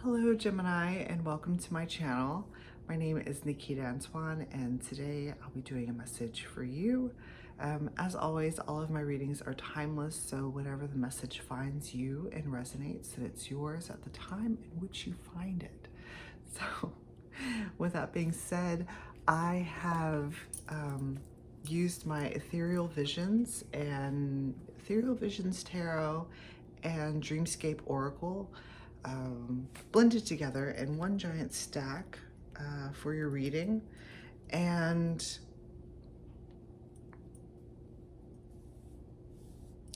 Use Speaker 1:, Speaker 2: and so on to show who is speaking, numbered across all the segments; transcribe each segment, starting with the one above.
Speaker 1: Hello Gemini, and welcome to my channel. My name is Nikita Antoine, and today I'll be doing a message for you. As always, all of my readings are timeless, so whatever the message finds you and resonates, that it's yours at the time in which you find it. So with that being said, I have used my Ethereal Visions and Ethereal Visions Tarot and Dreamscape Oracle blended together in one giant stack for your reading. And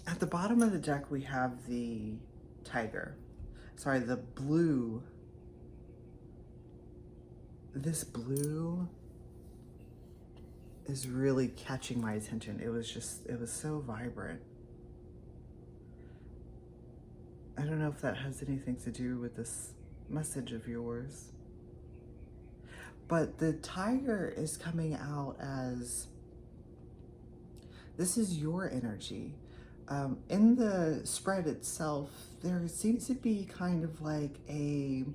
Speaker 1: at the bottom of the deck we have the tiger. Sorry, the blue. This blue is really catching my attention. It was so vibrant. I don't know if that has anything to do with this message of yours, but the tiger is coming out as, this is your energy. In the spread itself, there seems to be kind of like it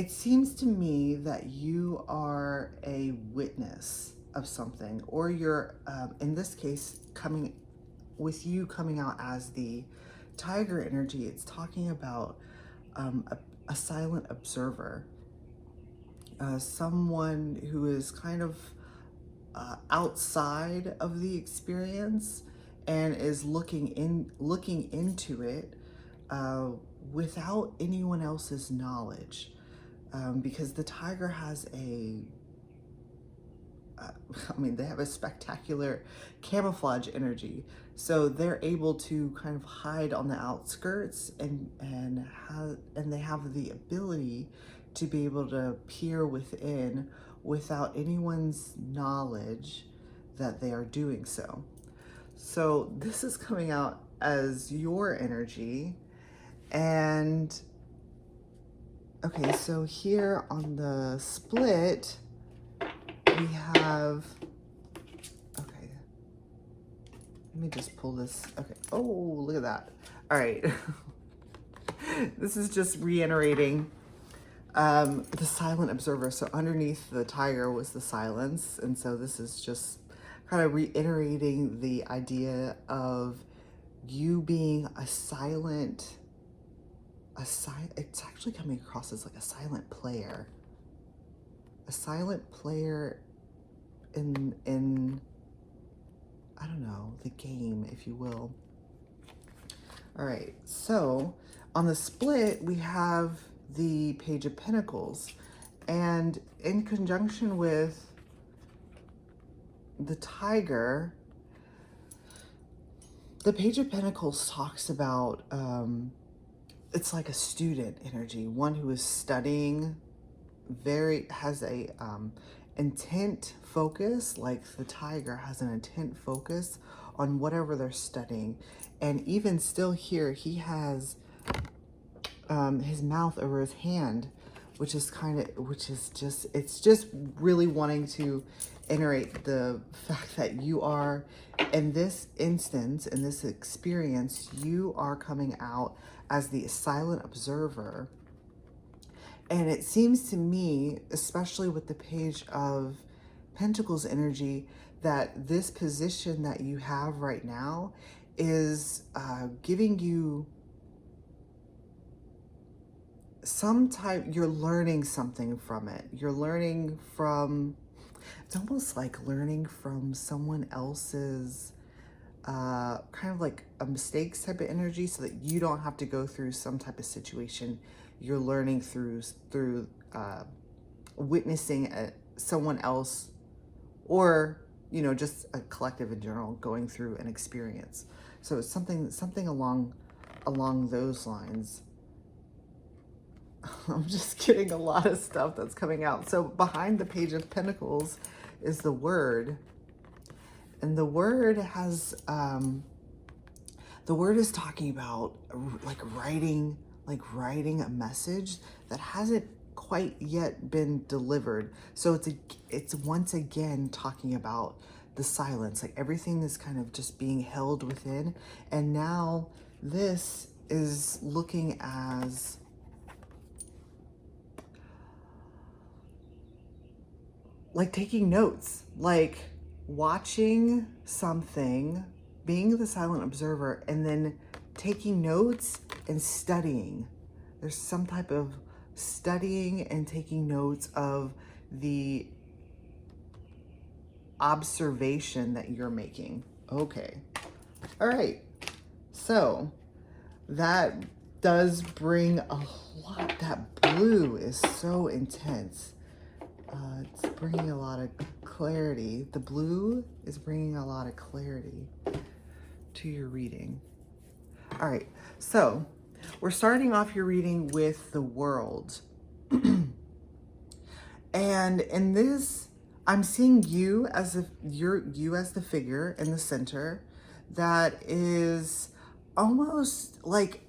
Speaker 1: seems to me that you are a witness of something, or you're, in this case, coming out as the tiger energy. It's talking about a silent observer, someone who is kind of outside of the experience and is looking into it without anyone else's knowledge, because the tiger has they have a spectacular camouflage energy. So they're able to kind of hide on the outskirts and they have the ability to be able to peer within without anyone's knowledge that they are doing so. So this is coming out as your energy. And okay, so here on the split, we have, okay, let me just pull this. Okay, oh, look at that. All right. This is just reiterating the silent observer. So underneath the tiger was the silence. And so this is just kind of reiterating the idea of you being a silent, it's actually coming across as like a silent player. A silent player in I don't know, the game, if you will. All right, so on the split, we have the Page of Pentacles, and in conjunction with the tiger, the Page of Pentacles talks about, it's like a student energy, one who is studying, has a intent focus, like the tiger has an intent focus on whatever they're studying. And even still here, he has his mouth over his hand, it's just really wanting to iterate the fact that you are, in this instance, in this experience, you are coming out as the silent observer. And it seems to me, especially with the Page of Pentacles energy, that this position that you have right now is giving you some type, you're learning something from it. You're learning from, it's almost like learning from someone else's kind of like a mistakes type of energy, so that you don't have to go through some type of situation. You're learning through witnessing someone else, or just a collective in general going through an experience. So it's something along those lines. I'm just getting a lot of stuff that's coming out. So behind the Page of Pentacles is the Word, and the Word has the Word is talking about writing a message that hasn't quite yet been delivered. So it's once again talking about the silence, like everything is kind of just being held within. And now this is looking as like taking notes, like watching something, being the silent observer, and then taking notes and studying. There's some type of studying and taking notes of the observation that you're making. Okay. All right. So that does bring a lot. That blue is so intense. It's bringing a lot of clarity. The blue is bringing a lot of clarity to your reading. All right, so we're starting off your reading with the world. And in this, I'm seeing you as you as the figure in the center that is almost like,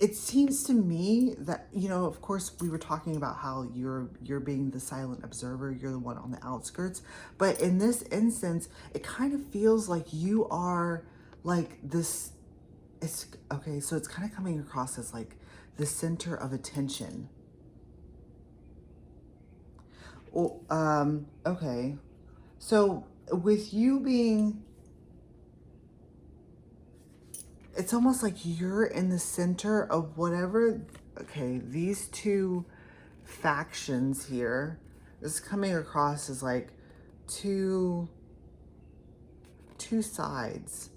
Speaker 1: it seems to me that, you know, of course we were talking about how you're being the silent observer, you're the one on the outskirts, but in this instance, it kind of feels like you are like this, it's okay, so it's kind of coming across as like the center of attention. Oh, okay. So with you being, it's almost like you're in the center of whatever, okay, these two factions here is coming across as like two sides.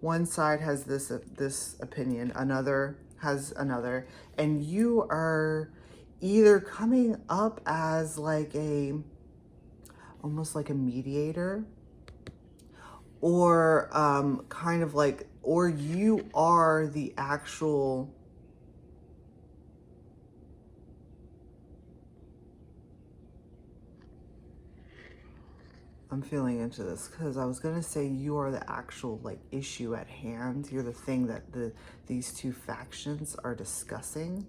Speaker 1: One side has this opinion, another has another, and you are either coming up as like almost like a mediator, or kind of like, or you are the actual, I'm feeling into this because I was going to say you are the actual like issue at hand. You're the thing that these two factions are discussing.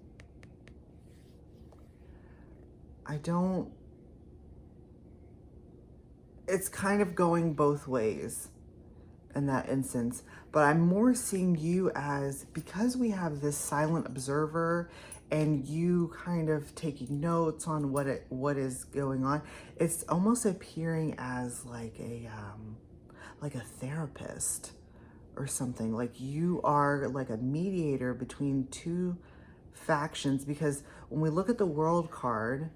Speaker 1: It's kind of going both ways in that instance, but I'm more seeing you as, because we have this silent observer and you kind of taking notes on what is going on, it's almost appearing as like a therapist or something. Like you are like a mediator between two factions, because when we look at the world card,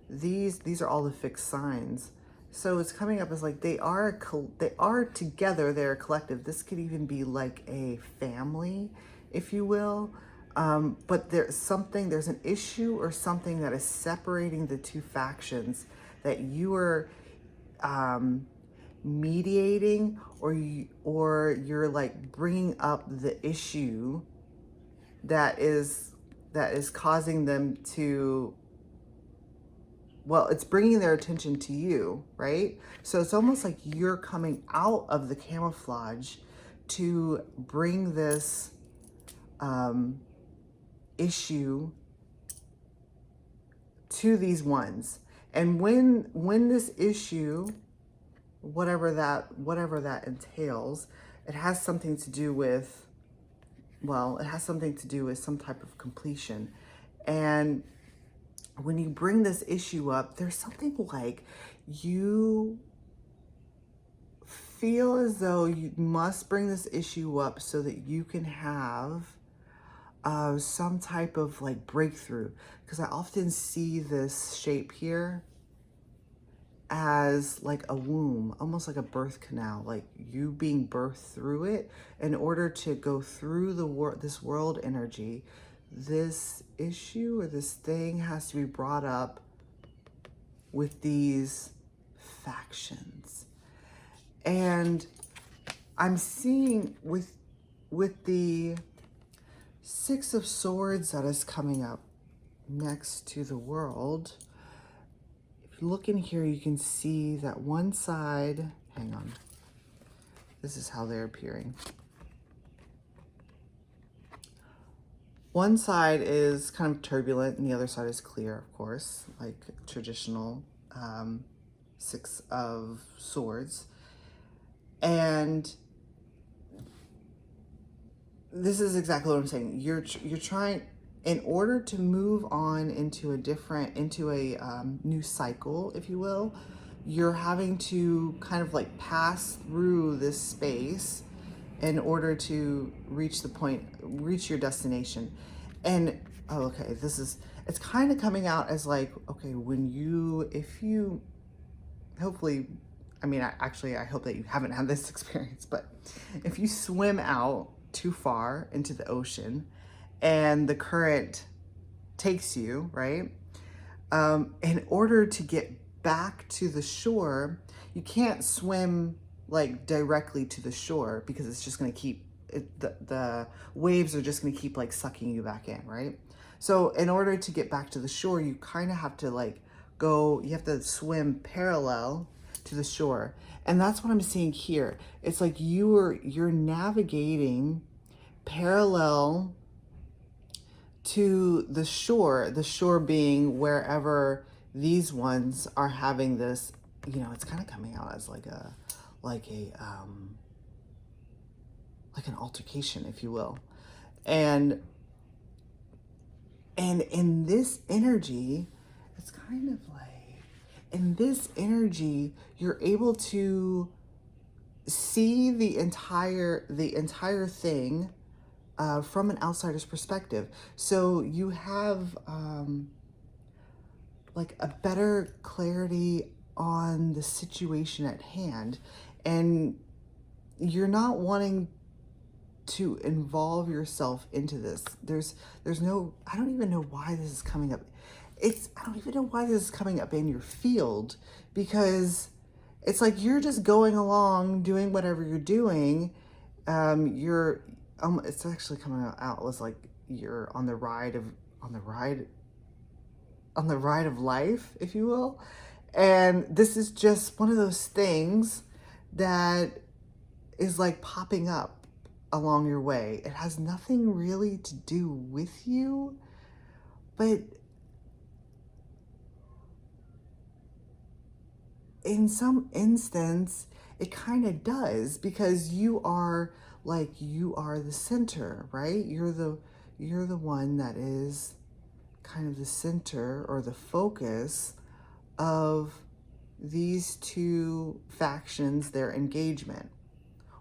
Speaker 1: these are all the fixed signs. So it's coming up as like they are together, they're a collective. This could even be like a family, if you will. But there's an issue or something that is separating the two factions that you are mediating, or you're like bringing up the issue that is causing them to, well, it's bringing their attention to you, right? So it's almost like you're coming out of the camouflage to bring this issue to these ones. And when this issue, whatever that entails, it has something to do with, well, it has something to do with some type of completion. And when you bring this issue up, there's something like you feel as though you must bring this issue up so that you can have some type of like breakthrough. Because I often see this shape here as like a womb, almost like a birth canal, like you being birthed through it. In order to go through this world energy, this issue or this thing has to be brought up with these factions. And I'm seeing with the Six of Swords that is coming up next to the world, if you look in here, you can see that one side, hang on, this is how they're appearing. One side is kind of turbulent and the other side is clear, of course, like traditional Six of Swords. And this is exactly what I'm saying. You're trying, in order to move on into a new cycle, if you will, you're having to kind of like pass through this space in order to reach your destination. And oh, okay, it's kind of coming out as like, okay, if you, hopefully, I mean, I hope that you haven't had this experience, but if you swim out too far into the ocean and the current takes you, right? In order to get back to the shore, you can't swim like directly to the shore because it's just going to the waves are just going to keep like sucking you back in, right? So in order to get back to the shore, you kind of have to you have to swim parallel to the shore. And that's what I'm seeing here. It's like you're navigating parallel to the shore being wherever these ones are having this, it's kind of coming out as like an altercation, if you will. And in this energy, it's kind of like, in this energy, you're able to see the entire thing from an outsider's perspective. So you have like a better clarity on the situation at hand, and you're not wanting to involve yourself into this. There's no, I don't even know why this is coming up. I don't even know why this is coming up in your field, because it's like you're just going along doing whatever you're doing. It's actually coming out as like you're on the ride of life, if you will. And this is just one of those things that is like popping up along your way. It has nothing really to do with you, but in some instance, it kind of does, because you are the center, right? You're the one that is kind of the center or the focus of these two factions, their engagement,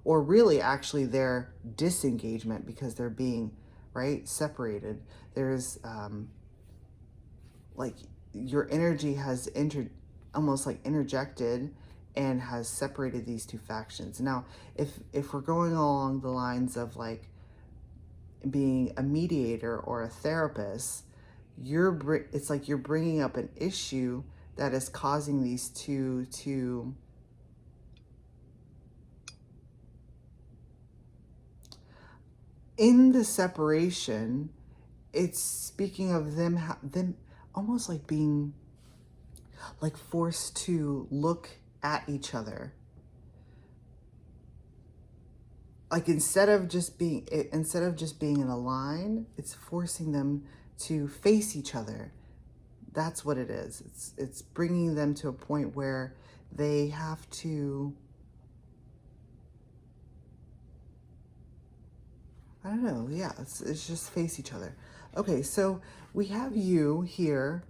Speaker 1: or really actually their disengagement, because they're being, right, separated. There's like your energy has almost like interjected and has separated these two factions. Now, if we're going along the lines of like being a mediator or a therapist, it's like you're bringing up an issue that is causing these two to in the separation. It's speaking of them almost like being like forced to look at each other. Like instead of just being in a line, it's forcing them to face each other. That's what it is. It's bringing them to a point where they have to, I don't know, yeah, it's just face each other. Okay, so we have you here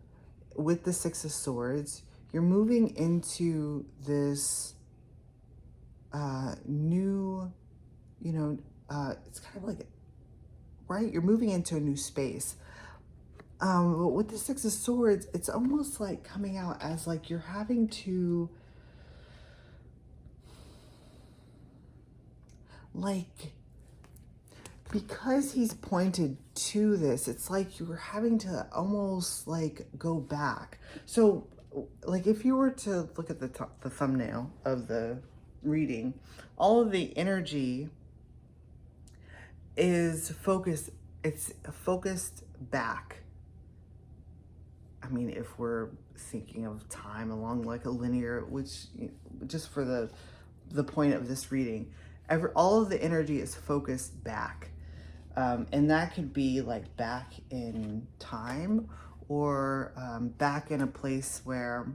Speaker 1: with the Six of Swords. You're moving into this new, it's kind of like, right? You're moving into a new space. But with the Six of Swords, it's almost like coming out as like you're having to, like, because he's pointed to this, it's like you're having to almost like go back. So like if you were to look at the thumbnail of the reading, all of the energy is focused, it's focused back. I mean, if we're thinking of time along like a linear, which just for the point of this reading, all of the energy is focused back. And that could be like back in time, or back in a place where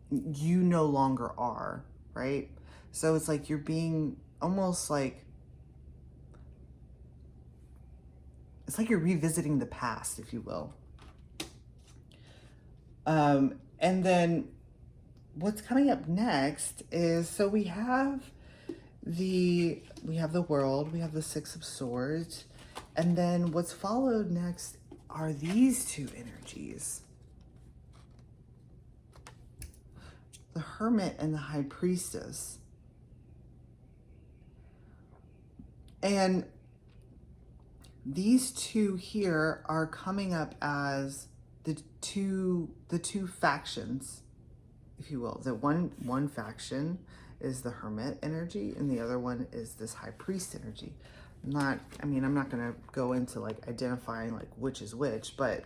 Speaker 1: you no longer are, right? So it's like you're being almost like it's like you're revisiting the past, if you will. And then what's coming up next is, so we have the world, we have the Six of Swords, and then what's followed next are these two energies. The Hermit and the High Priestess. And these two here are coming up as the two factions, if you will. The one faction is the Hermit energy, and the other one is this High Priest energy. I'm not gonna go into like identifying like which is which, but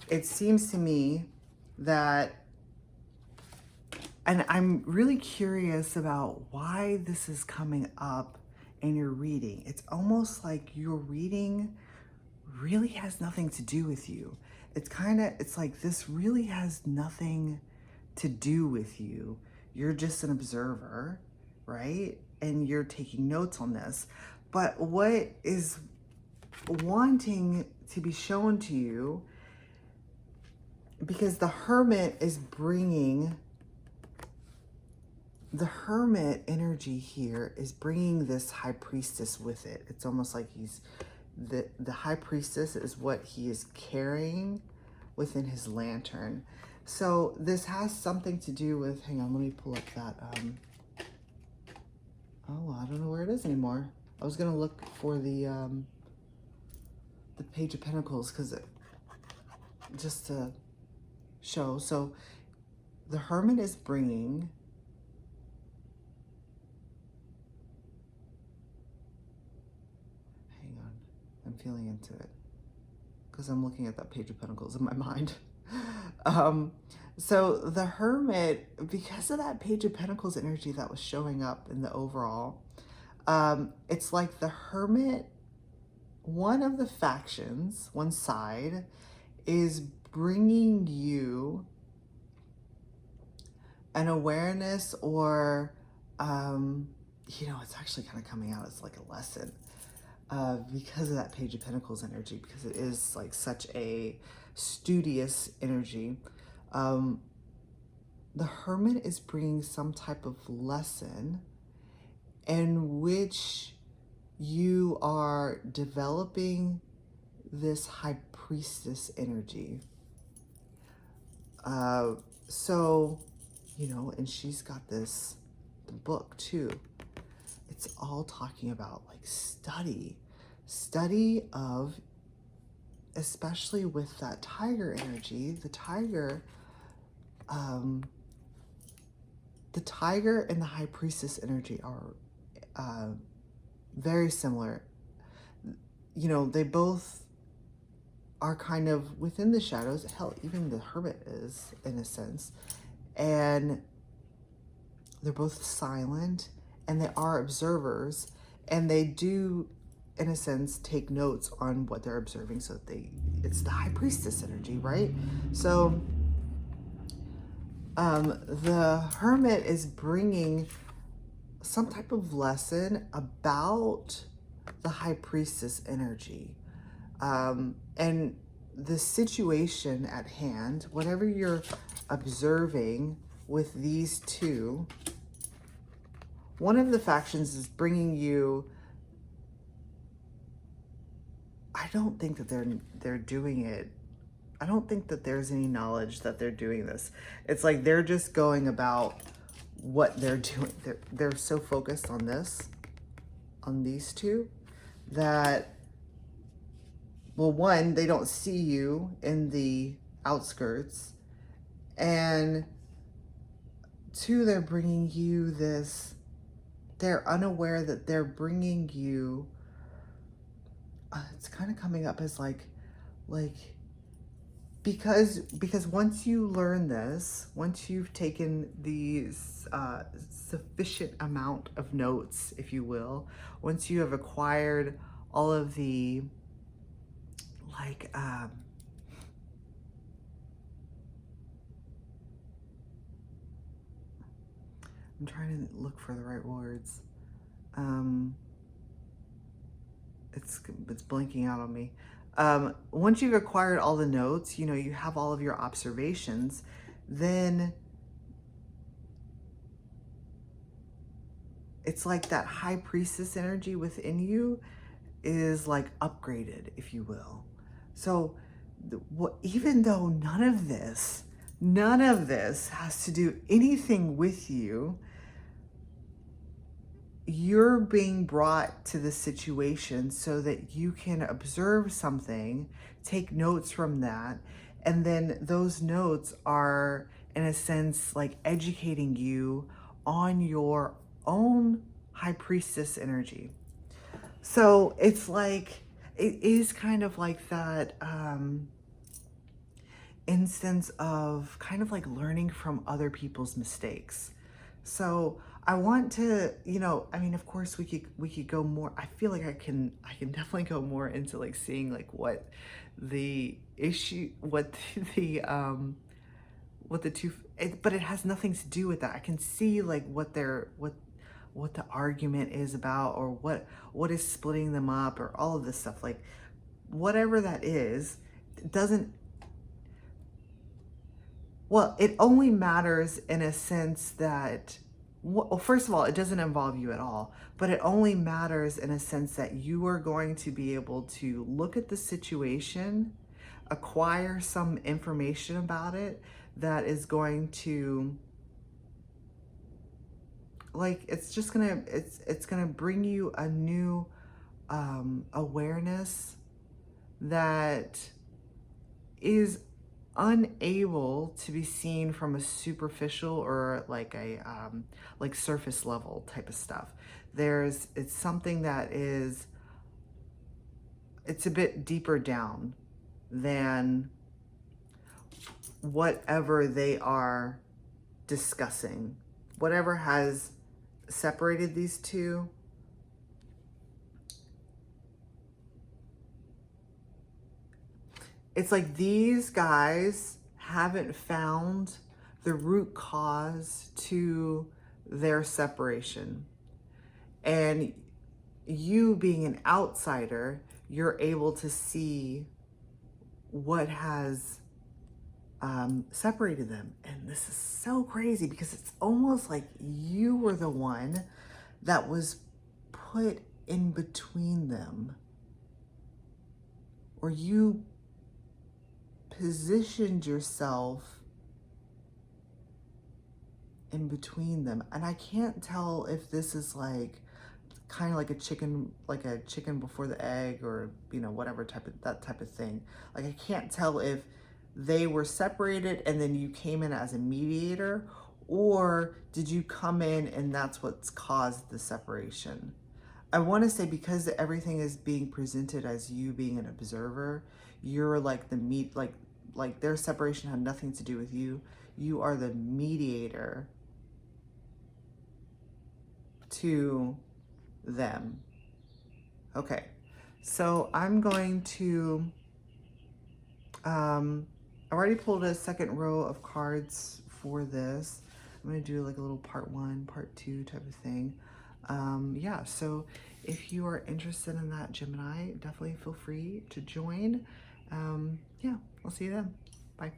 Speaker 1: it seems to me that, and I'm really curious about why this is coming up in your reading. It's almost like your reading really has nothing to do with you. It's like this really has nothing to do with you. You're just an observer, right? And you're taking notes on this. But what is wanting to be shown to you, because the Hermit is bringing, the Hermit energy here is bringing this High Priestess with it. It's almost like the High Priestess is what he is carrying within his lantern. So this has something to do with, hang on, let me pull up that, oh, I don't know where it is anymore. I was gonna look for the Page of Pentacles, because just to show. So the Hermit is bringing, hang on, I'm feeling into it because I'm looking at that Page of Pentacles in my mind. So the Hermit, because of that Page of Pentacles energy that was showing up in the overall, it's like the Hermit, one of the factions, one side, is bringing you an awareness, or, it's actually kind of coming out as like a lesson, because of that Page of Pentacles energy, because it is like such a studious energy. The Hermit is bringing some type of lesson in which you are developing this High Priestess energy. So, and she's got the book too. It's all talking about like study of, especially with that Tiger energy, the Tiger and the High Priestess energy are very similar. They both are kind of within the shadows. Hell, even the Hermit is, in a sense. And they're both silent, and they are observers, and they do, in a sense, take notes on what they're observing. So it's the High Priestess energy, right? So the Hermit is bringing some type of lesson about the High Priestess energy. And the situation at hand, whatever you're observing with these two, one of the factions is bringing you, I don't think that they're doing it. I don't think that there's any knowledge that they're doing this. It's like they're just going about what they're doing. They're so focused on this, on these two, that, well, one, they don't see you in the outskirts, and two, they're bringing you this, they're unaware that they're bringing you, it's kind of coming up as like, because once you learn this, once you've taken these sufficient amount of notes, if you will, once you have acquired all of the, like, I'm trying to look for the right words. It's blanking out on me. Once you've acquired all the notes, you know, you have all of your observations, then it's like that high priestess energy within you is like upgraded, if you will. So even though none of this has to do anything with you, you're being brought to the situation so that you can observe something, take notes from that, and then those notes are, in a sense, like educating you on your own high priestess energy. So it's like, it is kind of like that instance of kind of like learning from other people's mistakes. So I want to, you know, I mean, of course we could go more. I feel like I can definitely go more into like seeing like what the issue, what the two, but it has nothing to do with that. I can see like what the argument is about, or what is splitting them up, or all of this stuff. Like whatever that is, it doesn't, well, it only matters in a sense that, well, first of all, it doesn't involve you at all, but it only matters in a sense that you are going to be able to look at the situation, acquire some information about it that is going to, like, it's just gonna, it's gonna bring you a new awareness that is unable to be seen from a superficial or like a like surface level type of stuff. It's something that is, it's a bit deeper down than whatever they are discussing. Whatever has separated these two, it's like these guys haven't found the root cause to their separation. And you being an outsider, you're able to see what has separated them. And this is so crazy because it's almost like you were the one that was put in between them, or you positioned yourself in between them. And I can't tell if this is like kind of like a chicken before the egg, or, you know, whatever that type of thing. Like I can't tell if they were separated and then you came in as a mediator, or did you come in and that's what's caused the separation. I want to say, because everything is being presented as you being an observer, you're like the like their separation had nothing to do with you. You are the mediator to them. Okay, so I'm going to, I've already pulled a second row of cards for this. I'm going to do like a little part 1, part 2 type of thing. Yeah, so if you are interested in that, Gemini, definitely feel free to join. Yeah, I'll see you then. Bye.